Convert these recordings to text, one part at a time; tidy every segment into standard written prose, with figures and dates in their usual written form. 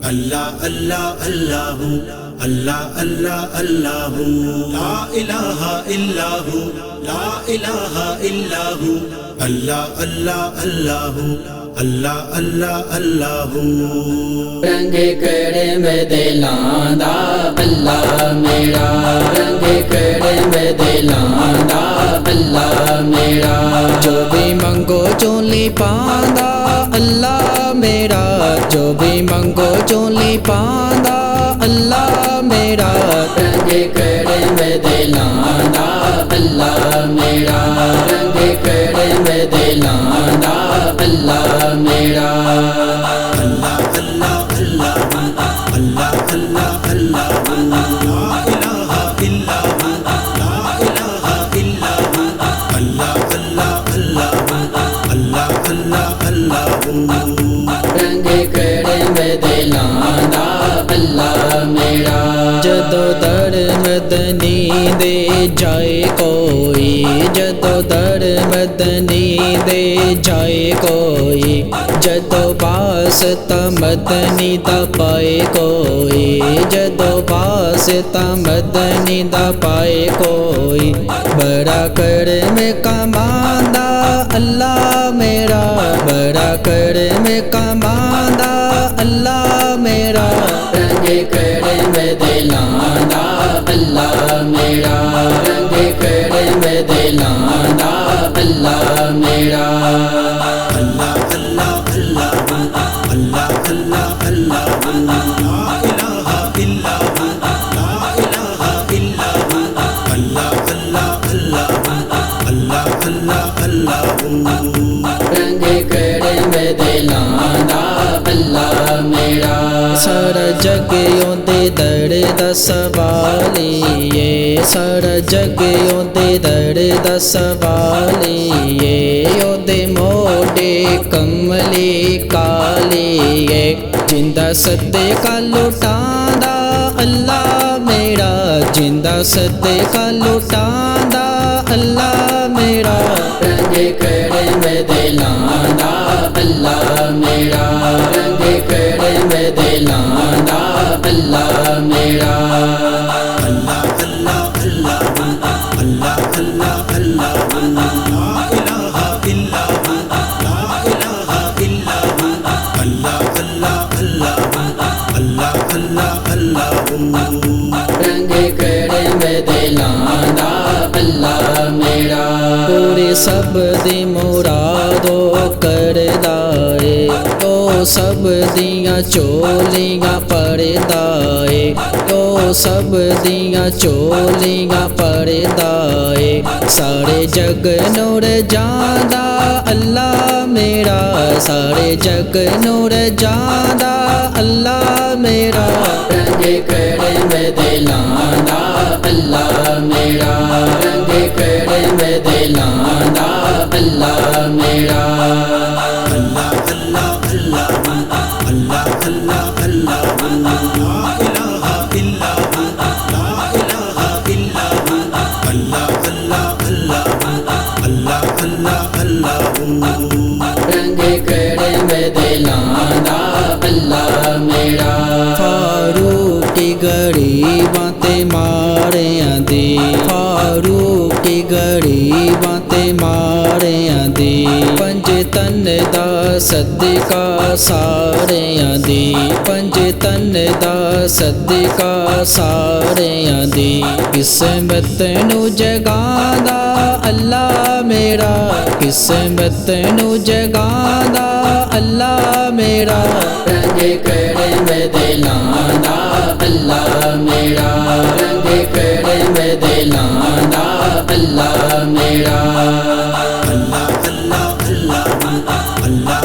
اللہ اللہ اللہ اللہ اللہ اللہ لا الہ الا ہو لا الہ الا ہو اللہ اللہ اللہ اللہ اللہ اللہ رنگ کرم دلاں دا اللہ میرا رنگ کرم دلاں دا اللہ میرا جو بھی منگو چولی پاندا اللہ میرا جو بھی منگو چولی پاندا اللہ میرا رنگ کرم دلاں دا اللہ میرا رنگ کرم دلاں دا اللہ میرا اللہ اللہ اللہ اللہ اللہ اللہ لا الہ الا ہو لا الہ الا ہو اللہ اللہ اللہ اللہ اللہ اللہ رنگ کرم دلاں دا اللہ میرا جدو در مدنی دے جائے کوئی جدو در مدنی دے جائے کوئی جدو واسطہ مدنی دا پائے کوئی جدو واسطہ مدنی دا پائے کوئی بڑا کرم کماندا اللہ میرا بڑا کرم کماندا اللہ میرا رنگ کرم دلاں دا اللہ میرا رنگ کرم دلاں دا اللہ میرا اللہ اللہ اللہ اللہ اللہ اللہ لا الہ الا ہو لا الہ الا ہو اللہ اللہ اللہ اللہ اللہ اللہ رنگ کرم دلاں دا اللہ میرا سارا جگ دے در دا سوالیے سارا جگ دے در دا سوالیے دے موڈے کملی کالیے جندہ صدقہ لٹاندا اللہ میرا جندہ صدقہ لٹاندا اللہ میرا رنگ کرم دلاں دا اللہ میرا رنگ کرم دلاں دا اللہ میرا اللہ اللہ اللہ اللہ اللہ اللہ لا الہ الا ہو لا الہ الا ہو اللہ اللہ اللہ اللہ اللہ اللہ رنگ کرم دلاں دا اللہ میرا پورے سب دی مرادو کردا اے تو سب دیاں چولیاں پڑدا اے تو سب دیاں چولیاں پڑدا اے سارے جگ نور جاندا اللہ میرا سارے جگ نور جاندا اللہ میرا رنگ کرم دلاں دا اللہ میرا رنگ کرم دلاں دا اللہ میرا اللہ اللہ اللہ اللہ اللہ اللہ لا الہ الا ہو لا الہ الا ہو اللہ اللہ اللہ اللہ اللہ اللہ رنگ کرم دلاں دا اللہ میرا فاروق کی غریباں تے ماریاں دی فاروق کی غریباں تے ماریاں دی پنج تن دا صدقہ ساریاں دی پنج تن دا صدقہ ساریاں دی قسمت نو جگاندا اللہ میرا قسمت نو جگاندا اللہ میرا رنگ کرم دلاں دا اللہ میرا رنگ کرم دلاں دا اللہ میرا اللہ اللہ اللہ اللہ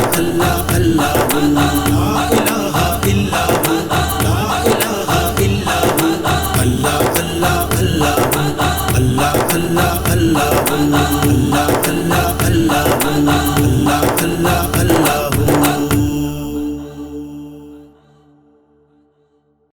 اللہ اللہ لا الہ الا ہو لا الہ الا ہو اللہ اللہ اللہ اللہ اللہ اللہ